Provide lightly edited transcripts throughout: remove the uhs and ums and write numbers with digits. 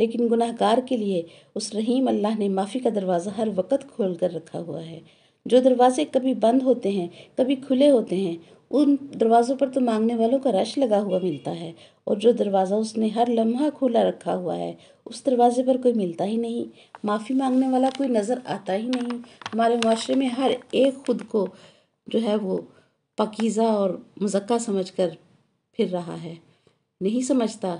لیکن گناہگار کے لیے اس رحیم اللہ نے معافی کا دروازہ ہر وقت کھول کر رکھا ہوا ہے۔ جو دروازے کبھی بند ہوتے ہیں کبھی کھلے ہوتے ہیں، ان دروازوں پر تو مانگنے والوں کا رش لگا ہوا ملتا ہے، اور جو دروازہ اس نے ہر لمحہ کھلا رکھا ہوا ہے اس دروازے پر کوئی ملتا ہی نہیں، معافی مانگنے والا کوئی نظر آتا ہی نہیں۔ ہمارے معاشرے میں ہر ایک خود کو جو ہے وہ پاکیزہ اور مزکہ سمجھ کر پھر رہا ہے، نہیں سمجھتا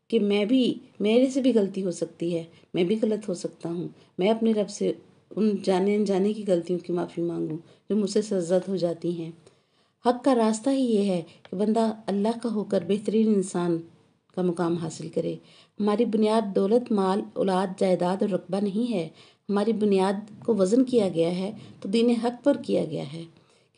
کہ میرے سے بھی غلطی ہو سکتی ہے، میں بھی غلط ہو سکتا ہوں، میں اپنے رب سے ان جانے انجانے کی غلطیوں کی معافی مانگوں جو مجھ سے سرزد ہو جاتی ہیں۔ حق کا راستہ ہی یہ ہے کہ بندہ اللہ کا ہو کر بہترین انسان کا مقام حاصل کرے۔ ہماری بنیاد دولت، مال، اولاد، جائیداد اور رقبہ نہیں ہے۔ ہماری بنیاد کو وزن کیا گیا ہے تو دین حق پر کیا گیا ہے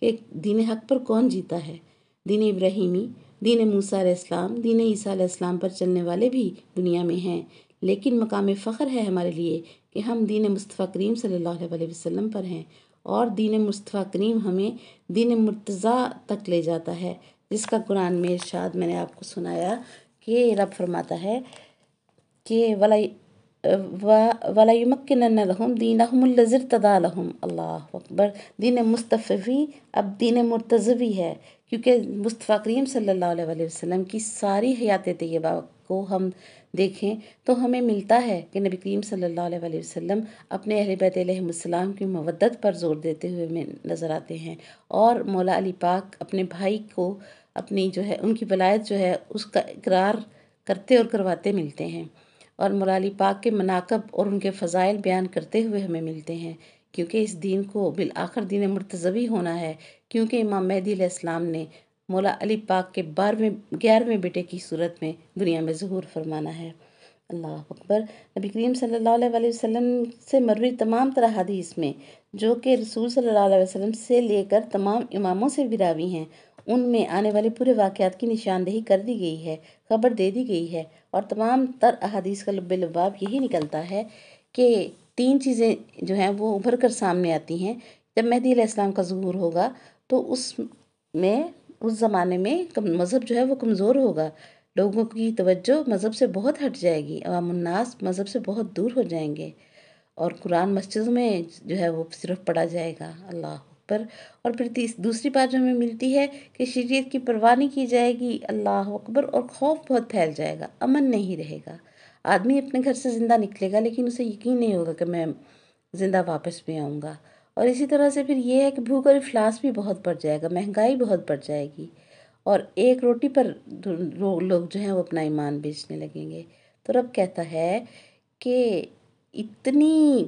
کہ دین حق پر کون جیتا ہے۔ دین ابراہیمی، دین موسیٰ علیہ السلام، دین عیسیٰ علیہ السلام پر چلنے والے بھی دنیا میں ہیں، لیکن مقام فخر ہے ہمارے لیے کہ ہم دین مصطفیٰ کریم صلی اللہ علیہ وسلم پر ہیں، اور دین مصطفیٰ کریم ہمیں دین مرتضیٰ تک لے جاتا ہے، جس کا قرآن میں ارشاد میں نے آپ کو سنایا کہ رب فرماتا ہے کہ وَلَيُمَكِّنَنَّ لَهُمْ دِينَهُمُ الَّذِي ارْتَضَىٰ لَهُمْ۔ اللہ اکبر! دین مصطفی اب دین مرتضوی ہے، کیونکہ مصطفیٰ کریم صلی اللہ علیہ وسلم کی ساری حیات طیبہ کو ہم دیکھیں تو ہمیں ملتا ہے کہ نبی کریم صلی اللہ علیہ وسلم اپنے اہل بیت علیہم السلام کی مودت پر زور دیتے ہوئے ہمیں نظر آتے ہیں، اور مولا علی پاک اپنے بھائی کو اپنی جو ہے ان کی ولایت جو ہے اس کا اقرار کرتے اور کرواتے ملتے ہیں، اور مولا علی پاک کے مناقب اور ان کے فضائل بیان کرتے ہوئے ہمیں ملتے ہیں، کیونکہ اس دین کو بالآخر دین مرتضوی ہونا ہے، کیونکہ امام مہدی علیہ السلام نے مولا علی پاک کے 11ویں بیٹے کی صورت میں دنیا میں ظہور فرمانا ہے۔ اللہ اکبر! نبی کریم صلی اللہ علیہ وسلم سے مروی تمام تر احادیث میں، جو کہ رسول صلی اللہ علیہ وسلم سے لے کر تمام اماموں سے بھی راوی ہیں، ان میں آنے والے پورے واقعات کی نشاندہی کر دی گئی ہے، خبر دے دی گئی ہے، اور تمام تر احادیث کا لب لباب یہی نکلتا ہے کہ 3 چیزیں جو ہیں وہ ابھر کر سامنے آتی ہیں۔ جب مہدی علیہ السلام کا ظہور ہوگا تو اس زمانے میں مذہب جو ہے وہ کمزور ہوگا، لوگوں کی توجہ مذہب سے بہت ہٹ جائے گی، عوام الناس مذہب سے بہت دور ہو جائیں گے، اور قرآن مسجدوں میں جو ہے وہ صرف پڑھا جائے گا۔ اللہ اکبر! اور پھر دوسری بات جو ہمیں ملتی ہے کہ شریعت کی پرواہ نہیں کی جائے گی۔ اللہ اکبر! اور خوف بہت پھیل جائے گا، امن نہیں رہے گا۔ آدمی اپنے گھر سے زندہ نکلے گا لیکن اسے یقین نہیں ہوگا کہ میں زندہ واپس بھی آؤں گا، اور اسی طرح سے پھر یہ ہے کہ بھوک اور افلاس بھی بہت بڑھ جائے گا، مہنگائی بہت بڑھ جائے گی، اور ایک روٹی پر لوگ جو ہیں وہ اپنا ایمان بیچنے لگیں گے۔ تو رب کہتا ہے کہ اتنی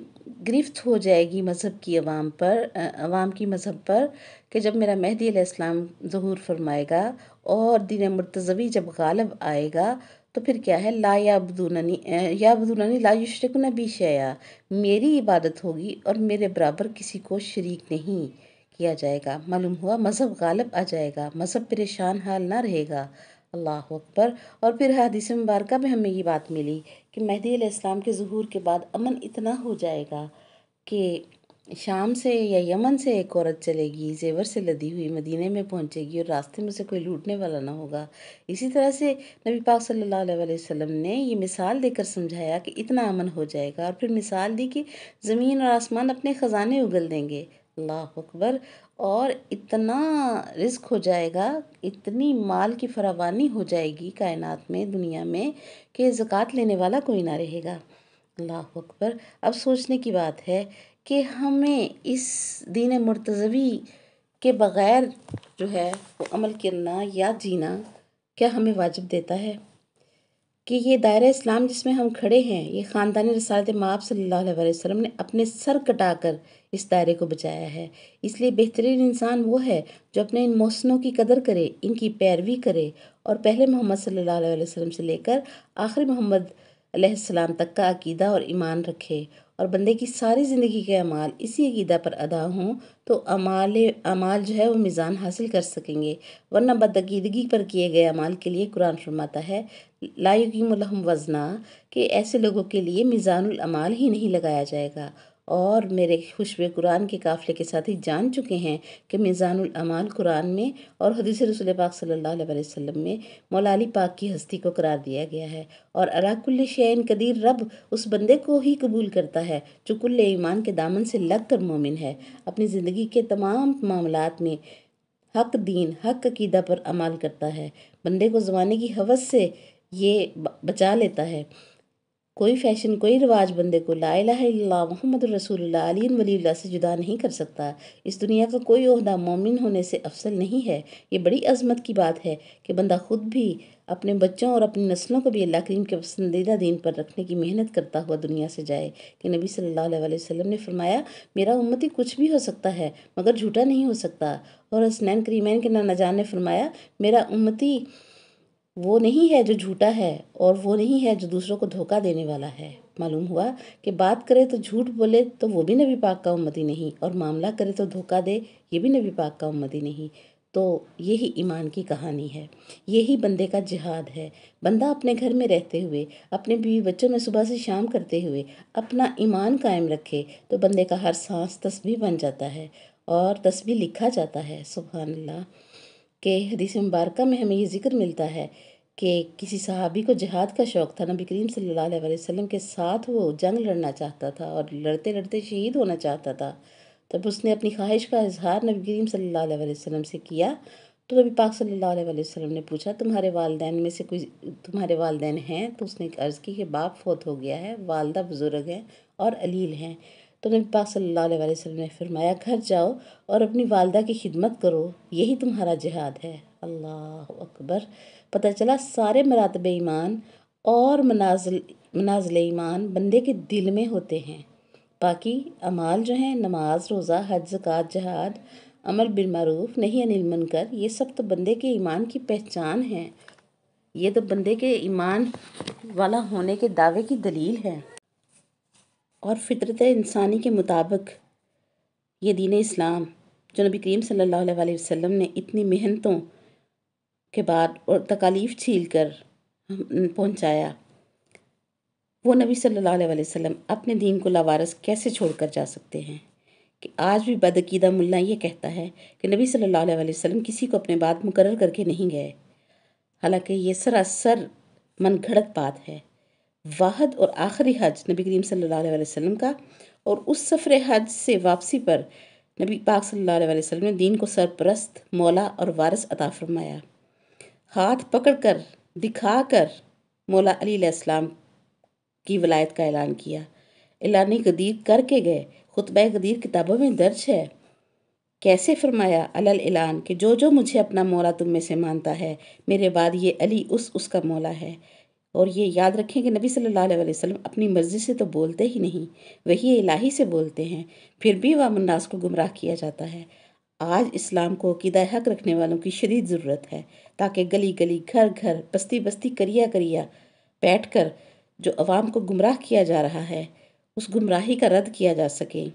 گرفت ہو جائے گی مذہب کی عوام کی مذہب پر کہ جب میرا مہدی علیہ السلام ظہور فرمائے گا اور دین مرتضوی جب غالب آئے گا تو پھر کیا ہے، لا یعبدوننی لا یشرکون بی شیئا، میری عبادت ہوگی اور میرے برابر کسی کو شریک نہیں کیا جائے گا۔ معلوم ہوا مذہب غالب آ جائے گا، مذہب پریشان حال نہ رہے گا۔ اللہ اکبر! اور پھر حدیث مبارکہ میں ہمیں یہ بات ملی کہ مہدی علیہ السلام کے ظہور کے بعد امن اتنا ہو جائے گا کہ شام سے یا یمن سے ایک عورت چلے گی زیور سے لدی ہوئی، مدینے میں پہنچے گی اور راستے میں سے کوئی لوٹنے والا نہ ہوگا۔ اسی طرح سے نبی پاک صلی اللہ علیہ وسلم نے یہ مثال دے کر سمجھایا کہ اتنا امن ہو جائے گا، اور پھر مثال دی کہ زمین اور آسمان اپنے خزانے اگل دیں گے۔ اللہ اکبر! اور اتنا رزق ہو جائے گا، اتنی مال کی فراوانی ہو جائے گی کائنات میں، دنیا میں، کہ زکوٰۃ لینے والا کوئی نہ رہے گا۔ اللہ اکبر! اب سوچنے کی بات ہے کہ ہمیں اس دین مرتضوی کے بغیر جو ہے وہ عمل کرنا یا جینا کیا ہمیں واجب دیتا ہے کہ یہ دائرہ اسلام جس میں ہم کھڑے ہیں، یہ خاندان رسالت مآب صلی اللہ علیہ وسلم نے اپنے سر کٹا کر اس دائرے کو بچایا ہے۔ اس لیے بہترین انسان وہ ہے جو اپنے ان محسنوں کی قدر کرے، ان کی پیروی کرے، اور پہلے محمد صلی اللہ علیہ وسلم سے لے کر آخری محمد علیہ السلام تک کا عقیدہ اور ایمان رکھے، اور بندے کی ساری زندگی کے اعمال اسی عقیدہ پر ادا ہوں تو اعمال جو ہے وہ میزان حاصل کر سکیں گے، ورنہ بدعقیدگی پر کیے گئے اعمال کے لیے قرآن فرماتا ہے لا یقیم لہم وزنا، کہ ایسے لوگوں کے لیے میزان الاعمال ہی نہیں لگایا جائے گا، اور میرے خوشبو قرآن کے قافلے کے ساتھی جان چکے ہیں کہ میزان الاعمال قرآن میں اور حدیث رسول پاک صلی اللہ علیہ وسلم میں مولا علی پاک کی ہستی کو قرار دیا گیا ہے، اور علی کل شیء قدیر رب اس بندے کو ہی قبول کرتا ہے جو کل ایمان کے دامن سے لگ کر مومن ہے، اپنی زندگی کے تمام معاملات میں حق دین، حق عقیدہ پر عمل کرتا ہے، بندے کو زمانے کی ہوس سے یہ بچا لیتا ہے۔ کوئی فیشن، کوئی رواج بندے کو لا الہ الا اللہ محمد الرسول اللہ علی ولی اللہ سے جدا نہیں کر سکتا۔ اس دنیا کا کوئی عہدہ مومن ہونے سے افضل نہیں ہے۔ یہ بڑی عظمت کی بات ہے کہ بندہ خود بھی اپنے بچوں اور اپنی نسلوں کو بھی اللہ کریم کے پسندیدہ دین پر رکھنے کی محنت کرتا ہوا دنیا سے جائے، کہ نبی صلی اللہ علیہ وسلم نے فرمایا میرا امتی کچھ بھی ہو سکتا ہے مگر جھوٹا نہیں ہو سکتا، اور حسنین کریمین کے نانا جان نے فرمایا میرا امتی وہ نہیں ہے جو جھوٹا ہے اور وہ نہیں ہے جو دوسروں کو دھوکہ دینے والا ہے۔ معلوم ہوا کہ بات کرے تو جھوٹ بولے تو وہ بھی نبی پاک کا امتی نہیں، اور معاملہ کرے تو دھوکہ دے یہ بھی نبی پاک کا امتی نہیں۔ تو یہی ایمان کی کہانی ہے، یہی بندے کا جہاد ہے۔ بندہ اپنے گھر میں رہتے ہوئے، اپنے بیوی بچوں میں صبح سے شام کرتے ہوئے اپنا ایمان قائم رکھے تو بندے کا ہر سانس تسبیح بن جاتا ہے اور تسبیح لکھا جاتا ہے۔ سبحان اللہ کہ حدیث مبارکہ میں ہمیں یہ ذکر ملتا ہے کہ کسی صحابی کو جہاد کا شوق تھا، نبی کریم صلی اللہ علیہ وسلم کے ساتھ وہ جنگ لڑنا چاہتا تھا اور لڑتے لڑتے شہید ہونا چاہتا تھا۔ تب اس نے اپنی خواہش کا اظہار نبی کریم صلی اللہ علیہ وسلم سے کیا تو نبی پاک صلی اللہ علیہ وسلم نے پوچھا تمہارے والدین میں سے کوئی تمہارے والدین ہیں؟ تو اس نے عرض کی کہ باپ فوت ہو گیا ہے، والدہ بزرگ ہیں اور علیل ہیں۔ تو نبی پاک صلی اللہ علیہ وسلم نے فرمایا گھر جاؤ اور اپنی والدہ کی خدمت کرو، یہی تمہارا جہاد ہے۔ اللہ اکبر! پتہ چلا سارے مراتب ایمان اور منازل ایمان بندے کے دل میں ہوتے ہیں، باقی اعمال جو ہیں نماز، روزہ، حج، زکوٰۃ، جہاد، امر بالمعروف، نہی عن المنکر، یہ سب تو بندے کے ایمان کی پہچان ہے، یہ تو بندے کے ایمان والا ہونے کے دعوے کی دلیل ہے۔ اور فطرت انسانی کے مطابق یہ دین اسلام جو نبی کریم صلی اللہ علیہ وسلم نے اتنی محنتوں کے بعد اور تکالیف جھیل کر پہنچایا، وہ نبی صلی اللہ علیہ وسلم اپنے دین کو لاوارث کیسے چھوڑ کر جا سکتے ہیں؟ کہ آج بھی بدعقیدہ ملا یہ کہتا ہے کہ نبی صلی اللہ علیہ وسلم کسی کو اپنے بعد مقرر کر کے نہیں گئے، حالانکہ یہ سراسر من گھڑت بات ہے۔ واحد اور آخری حج نبی کریم صلی اللہ علیہ وسلم کا، اور اس سفر حج سے واپسی پر نبی پاک صلی اللہ علیہ وسلم نے دین کو سرپرست، مولا اور وارث عطا فرمایا۔ ہاتھ پکڑ کر، دکھا کر مولا علی علیہ السلام کی ولایت کا اعلان کیا، اعلان غدیر کر کے گئے۔ خطبہ غدیر کتابوں میں درج ہے۔ کیسے فرمایا علل اعلان کہ جو جو مجھے اپنا مولا تم میں سے مانتا ہے، میرے بعد یہ علی اس کا مولا ہے۔ اور یہ یاد رکھیں کہ نبی صلی اللہ علیہ وسلم اپنی مرضی سے تو بولتے ہی نہیں، وحی الہی سے بولتے ہیں، پھر بھی عوام الناس کو گمراہ کیا جاتا ہے۔ آج اسلام کو عقیدہ حق رکھنے والوں کی شدید ضرورت ہے تاکہ گلی گلی، گھر گھر، بستی بستی، کریا کریا بیٹھ کر جو عوام کو گمراہ کیا جا رہا ہے اس گمراہی کا رد کیا جا سکے۔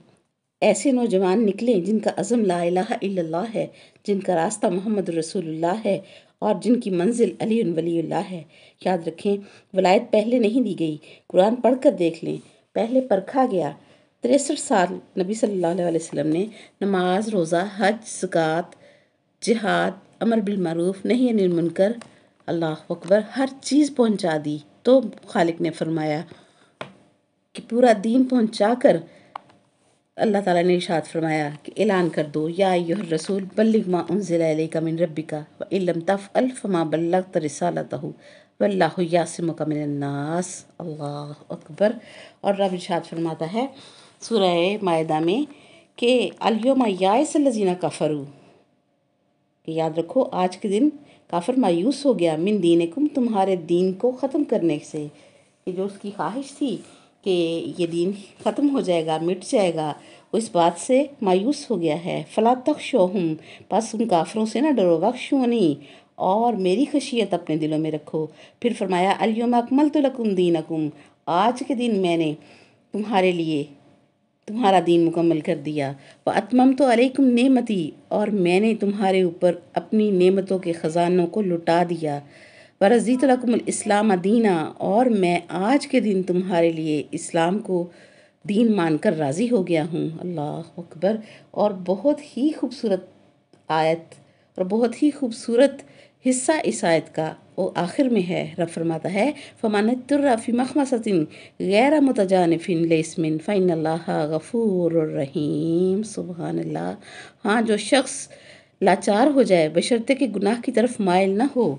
ایسے نوجوان نکلیں جن کا عزم لا الہ الا اللہ ہے، جن کا راستہ محمد رسول اللہ ہے اور جن کی منزل علی ولی اللہ ہے۔ یاد رکھیں ولایت پہلے نہیں دی گئی، قرآن پڑھ کر دیکھ لیں، پہلے پرکھا گیا۔ 63 سال نبی صلی اللہ علیہ وسلم نے نماز، روزہ، حج، زکوٰۃ، جہاد، امر بالمعروف، نہی عن المنکر، اللہ اکبر، ہر چیز پہنچا دی۔ تو خالق نے فرمایا کہ پورا دین پہنچا کر اللہ تعالیٰ نے ارشاد فرمایا کہ اعلان کر دو یا ایھا الرسول بلغ ما انزل الیک من ربک وان لم تفعل فما بلغت رسالتہ واللہ یعصمک من الناس۔ اللہ اکبر۔ اور رب ارشاد فرماتا ہے سورہ مائدہ میں کہ الیوم یئس الذین کفروا، کہ یاد رکھو آج کے دن کافر مایوس ہو گیا، من دینکم، تمہارے دین کو ختم کرنے سے، کہ جو اس کی خواہش تھی کہ یہ دین ختم ہو جائے گا، مٹ جائے گا، وہ اس بات سے مایوس ہو گیا ہے۔ فلا تخشوہم، پس ان کافروں سے نہ ڈرو، واخشونی، اور میری خشیت اپنے دلوں میں رکھو۔ پھر فرمایا الیوم اکملت لکم دینکم، آج کے دن میں نے تمہارے لیے تمہارا دین مکمل کر دیا۔ واتممت علیکم نعمتی، اور میں نے تمہارے اوپر اپنی نعمتوں کے خزانوں کو لٹا دیا۔ ورضیت لکم الاسلام دینا، اور میں آج کے دن تمہارے لیے اسلام کو دین مان کر راضی ہو گیا ہوں۔ اللہ اکبر۔ اور بہت ہی خوبصورت آیت اور بہت ہی خوبصورت حصہ اس آیت کا وہ آخر میں ہے۔ رب فرماتا ہے فَمَنِ اضْطُرَّ فِي مَخْمَصَةٍ غَيْرَ مُتَجَانِفٍ لِإِثْمٍ فَإِنَّ اللَّهَ غَفُورٌ رَحِيمٌ۔ سبحان اللہ۔ ہاں، جو شخص لاچار ہو جائے بشرطے کہ گناہ کی طرف مائل نہ ہو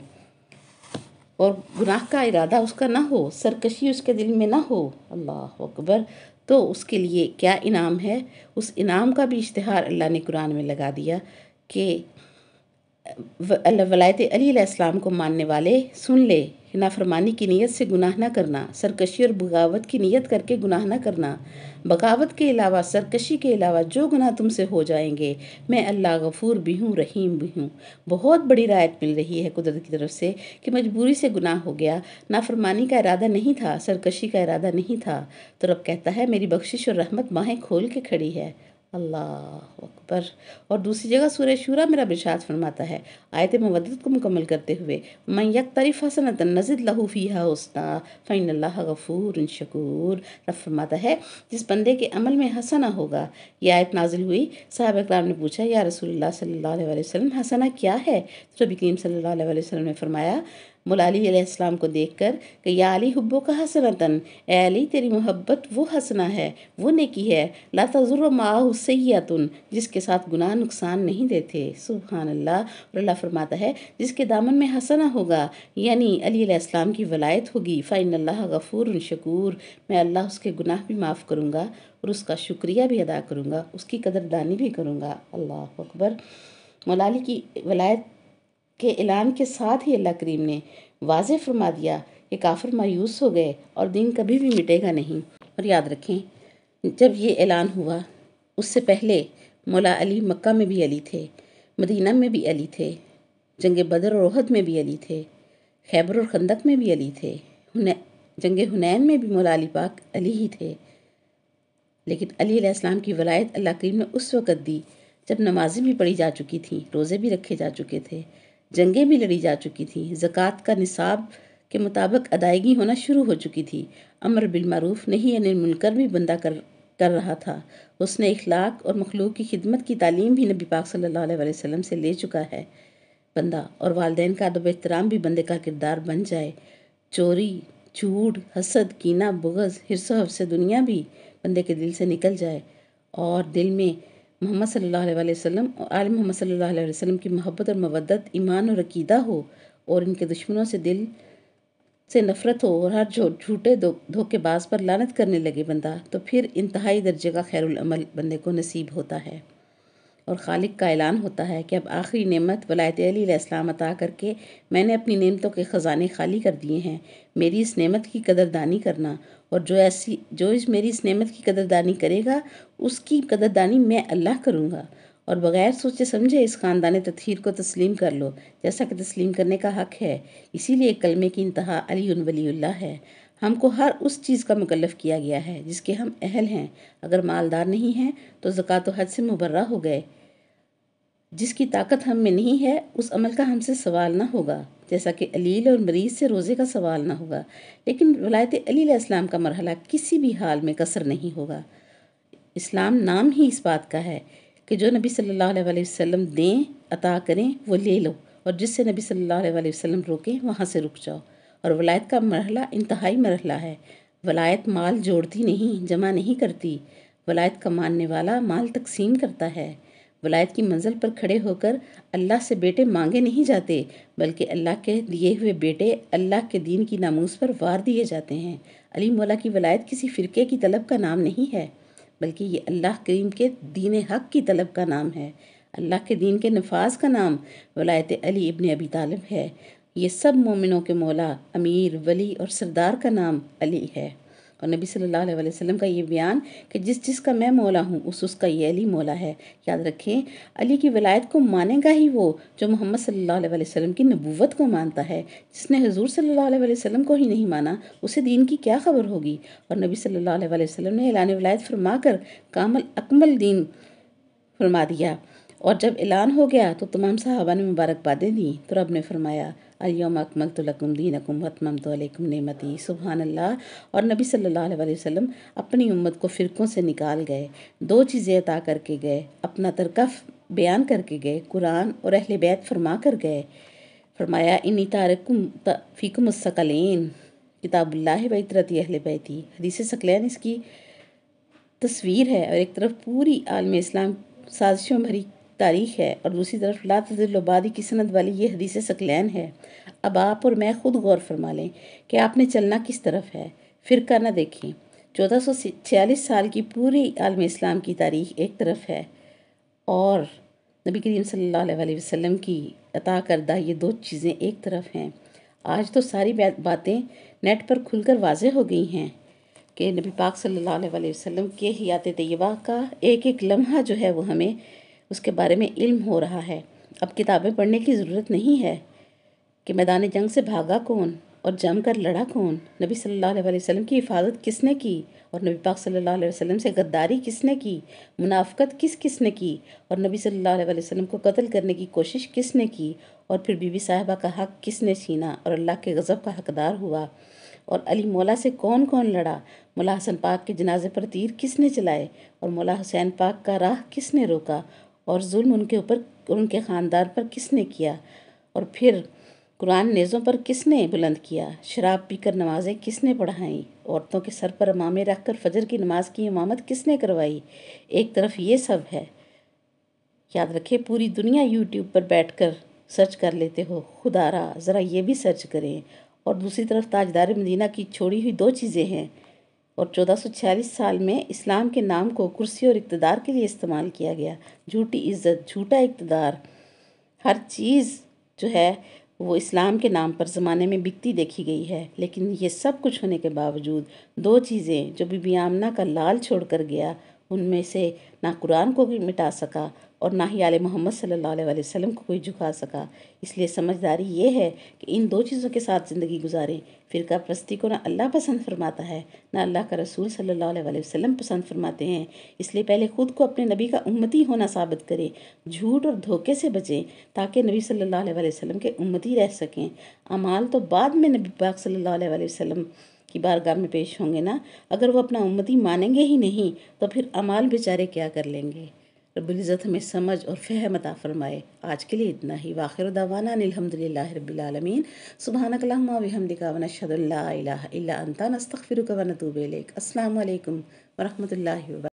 اور گناہ کا ارادہ اس کا نہ ہو، سرکشی اس کے دل میں نہ ہو، اللہ اکبر، تو اس کے لیے کیا انعام ہے؟ اس انعام کا بھی اشتہار اللہ نے قرآن میں لگا دیا کہ ولایت علی علیہ السلام کو ماننے والے سن لے، نافرمانی کی نیت سے گناہ نہ کرنا، سرکشی اور بغاوت کی نیت کر کے گناہ نہ کرنا، بغاوت کے علاوہ، سرکشی کے علاوہ جو گناہ تم سے ہو جائیں گے میں اللہ غفور بھی ہوں، رحیم بھی ہوں۔ بہت بڑی رعایت مل رہی ہے قدرت کی طرف سے کہ مجبوری سے گناہ ہو گیا، نافرمانی کا ارادہ نہیں تھا، سرکشی کا ارادہ نہیں تھا، تو رب کہتا ہے میری بخشش اور رحمت باہیں کھول کے کھڑی ہے۔ اللہ اکبر۔ اور دوسری جگہ سورہ شورى میں رب ارشاد فرماتا ہے آیت مودت کو مکمل کرتے ہوئے مَن یقترف حسنۃ نزد لہ فیہا حسنا فإن اللہ غفور شکور۔ رب فرماتا ہے جس بندے کے عمل میں حسنہ ہوگا۔ یہ آیت نازل ہوئی، صحابہ کرام نے پوچھا یا رسول اللہ صلی اللہ علیہ وسلم حسنہ کیا ہے؟ تو نبی کریم صلی اللہ علیہ وسلم نے فرمایا مولا علی علیہ السلام کو دیکھ کر کہ یا علی حبک حسنۃ، اے علی تیری محبت وہ حسنہ ہے، وہ نیکی ہے، لا تضر معہ سیئۃ، جس کے ساتھ گناہ نقصان نہیں دیتے۔ سبحان اللہ۔ اور اللہ فرماتا ہے جس کے دامن میں حسنہ ہوگا یعنی علی علیہ السلام کی ولایت ہوگی فإن اللہ غفور شکور، میں اللہ اس کے گناہ بھی معاف کروں گا اور اس کا شکریہ بھی ادا کروں گا، اس کی قدردانی بھی کروں گا۔ اللہ اکبر۔ مولا علی کی ولایت کے اعلان کے ساتھ ہی اللہ کریم نے واضح فرما دیا کہ کافر مایوس ہو گئے اور دین کبھی بھی مٹے گا نہیں۔ اور یاد رکھیں جب یہ اعلان ہوا اس سے پہلے مولا علی مکہ میں بھی علی تھے، مدینہ میں بھی علی تھے، جنگ بدر اور احد میں بھی علی تھے، خیبر اور خندق میں بھی علی تھے، جنگ حنین میں بھی مولا علی پاک علی ہی تھے، لیکن علی علیہ السلام کی ولایت اللہ کریم نے اس وقت دی جب نمازیں بھی پڑھی جا چکی تھیں، روزے بھی رکھے جا چکے تھے، جنگیں بھی لڑی جا چکی تھیں، زکوٰۃ کا نصاب کے مطابق ادائیگی ہونا شروع ہو چکی تھی، امر بالمعروف نہی عن المنکر بھی بندہ کر رہا تھا، حسن اخلاق اور مخلوق کی خدمت کی تعلیم بھی نبی پاک صلی اللہ علیہ وسلم سے لے چکا ہے بندہ، اور والدین کا ادب و احترام بھی بندے کا کردار بن جائے، چوری، جھوٹ، حسد، کینہ، بغض، حرص و حفظ دنیا بھی بندے کے دل سے نکل جائے اور دل میں محمد صلی اللہ علیہ وسلم اور آل محمد صلی اللہ علیہ وسلم کی محبت اور مودت، ایمان اور عقیدہ ہو اور ان کے دشمنوں سے دل سے نفرت ہو اور ہر جھوٹے دھوکے باز پر لعنت کرنے لگے بندہ، تو پھر انتہائی درجے کا خیر العمل بندے کو نصیب ہوتا ہے اور خالق کا اعلان ہوتا ہے کہ اب آخری نعمت ولایت علی علیہ السلام عطا کر کے میں نے اپنی نعمتوں کے خزانے خالی کر دیے ہیں، میری اس نعمت کی قدردانی کرنا، اور جو میری اس نعمت کی قدردانی کرے گا اس کی قدردانی میں اللہ کروں گا، اور بغیر سوچے سمجھے اس خاندان تطہیر کو تسلیم کر لو جیسا کہ تسلیم کرنے کا حق ہے، اسی لیے کلمے کی انتہا علی ولی اللہ ہے۔ ہم کو ہر اس چیز کا مکلف کیا گیا ہے جس کے ہم اہل ہیں، اگر مالدار نہیں ہیں تو زکوٰۃ و حج سے مبرہ ہو گئے، جس کی طاقت ہم میں نہیں ہے اس عمل کا ہم سے سوال نہ ہوگا، جیسا کہ علیل اور مریض سے روزے کا سوال نہ ہوگا، لیکن ولایت علی علیہ السلام کا مرحلہ کسی بھی حال میں قصر نہیں ہوگا۔ اسلام نام ہی اس بات کا ہے کہ جو نبی صلی اللہ علیہ وسلم دیں، عطا کریں، وہ لے لو، اور جس سے نبی صلی اللہ علیہ وسلم روکیں وہاں سے رک جاؤ۔ اور ولایت کا مرحلہ انتہائی مرحلہ ہے۔ ولایت مال جوڑتی نہیں، جمع نہیں کرتی، ولایت کا ماننے والا مال تقسیم کرتا ہے۔ ولایت کی منزل پر کھڑے ہو کر اللہ سے بیٹے مانگے نہیں جاتے، بلکہ اللہ کے دیے ہوئے بیٹے اللہ کے دین کی ناموس پر وار دیے جاتے ہیں۔ علی مولا کی ولایت کسی فرقے کی طلب کا نام نہیں ہے، بلکہ یہ اللہ کریم کے دین حق کی طلب کا نام ہے، اللہ کے دین کے نفاذ کا نام ولایت علی ابن ابی طالب ہے۔ یہ سب مومنوں کے مولا، امیر، ولی اور سردار کا نام علی ہے، اور نبی صلی اللہ علیہ وسلم کا یہ بیان کہ جس کا میں مولا ہوں اس کا یہ علی مولا ہے۔ یاد رکھیں علی کی ولایت کو مانے گا ہی وہ جو محمد صلی اللہ علیہ وسلم کی نبوت کو مانتا ہے، جس نے حضور صلی اللہ علیہ وسلم کو ہی نہیں مانا اسے دین کی کیا خبر ہوگی۔ اور نبی صلی اللہ علیہ وسلم نے اعلان ولایت فرما کر کامل اکمل دین فرما دیا، اور جب اعلان ہو گیا تو تمام صحابہ نے مبارکبادیں دیں، تو رب نے فرمایا الیوم اکملت لکم دینکم واتممت علیکم نعمتی، سبحان اللہ۔ اور نبی صلی اللہ علیہ وسلم اپنی امت کو فرقوں سے نکال گئے، دو چیزیں عطا کر کے گئے، اپنا ترکہ بیان کر کے گئے، قرآن اور اہل بیت فرما کر گئے۔ فرمایا انی تارکم فیکم الثقلین کتاب اللہ و عترتی اہل بیتی۔ حدیث ثقلین اس کی تصویر ہے، اور ایک طرف پوری عالم اسلام سازشوں بھری تاریخ ہے، اور دوسری طرف لا تضل بعدی کی سند والی یہ حدیث ثقلین ہے۔ اب آپ اور میں خود غور فرما لیں کہ آپ نے چلنا کس طرف ہے، فرقہ نہ دیکھیں۔ 1446 سال کی پوری عالم اسلام کی تاریخ ایک طرف ہے، اور نبی کریم صلی اللہ علیہ وسلم کی عطا کردہ یہ دو چیزیں ایک طرف ہیں۔ آج تو ساری باتیں نیٹ پر کھل کر واضح ہو گئی ہیں کہ نبی پاک صلی اللہ علیہ وسلم کے حیات طیبہ کا ایک ایک لمحہ جو ہے وہ ہمیں اس کے بارے میں علم ہو رہا ہے۔ اب کتابیں پڑھنے کی ضرورت نہیں ہے کہ میدان جنگ سے بھاگا کون اور جم کر لڑا کون، نبی صلی اللہ علیہ وسلم کی حفاظت کس نے کی، اور نبی پاک صلی اللہ علیہ وسلم سے غداری کس نے کی، منافقت کس نے کی، اور نبی صلی اللہ علیہ وسلم کو قتل کرنے کی کوشش کس نے کی، اور پھر بی بی صاحبہ کا حق کس نے چھینا اور اللہ کے غضب کا حقدار ہوا، اور علی مولا سے کون کون لڑا، مولا حسن پاک کے جنازے پر تیر کس نے چلائے، اور مولا حسین پاک کا راہ کس نے روکا، اور ظلم ان کے اوپر اور ان کے خاندان پر کس نے کیا، اور پھر قرآن نیزوں پر کس نے بلند کیا، شراب پی کر نمازیں کس نے پڑھائیں، عورتوں کے سر پر امامے رکھ کر فجر کی نماز کی امامت کس نے کروائی۔ ایک طرف یہ سب ہے، یاد رکھیں پوری دنیا یوٹیوب پر بیٹھ کر سرچ کر لیتے ہو، خدا را ذرا یہ بھی سرچ کریں، اور دوسری طرف تاجدار مدینہ کی چھوڑی ہوئی دو چیزیں ہیں، اور 1446 سال میں اسلام کے نام کو کرسی اور اقتدار کے لیے استعمال کیا گیا، جھوٹی عزت، جھوٹا اقتدار، ہر چیز جو ہے وہ اسلام کے نام پر زمانے میں بکتی دیکھی گئی ہے۔ لیکن یہ سب کچھ ہونے کے باوجود دو چیزیں جو بی بی آمنہ کا لال چھوڑ کر گیا، ان میں سے نہ قرآن کو کوئی مٹا سکا اور نہ ہی آل محمد صلی اللہ علیہ وسلم کو کوئی جھکا سکا۔ اس لیے سمجھداری یہ ہے کہ ان دو چیزوں کے ساتھ زندگی گزاریں۔ فرقہ پرستی کو نہ اللہ پسند فرماتا ہے، نہ اللہ کا رسول صلی اللہ علیہ وسلم پسند فرماتے ہیں۔ اس لیے پہلے خود کو اپنے نبی کا امتی ہونا ثابت کریں، جھوٹ اور دھوکے سے بچیں تاکہ نبی صلی اللہ علیہ وسلم کے امتی رہ سکیں۔ اعمال تو بعد میں نبی پاک صلی اللہ علیہ وسلم کی بارگاہ میں پیش ہوں گے نا، اگر وہ اپنا امتی مانیں گے ہی نہیں تو پھر اعمال بیچارے کیا کر لیں گے۔ رب العزت ہمیں سمجھ اور فہم عطا فرمائے۔ آج کے لیے اتنا ہی، وآخر دعوانا ان الحمدللہ رب العالمین، سبحانک اللہم وبحمدک ونشہد ان لا الہ الا انت نستغفرک ونتوب الیک۔ السلام علیکم ورحمۃ اللہ وبرکاتہ۔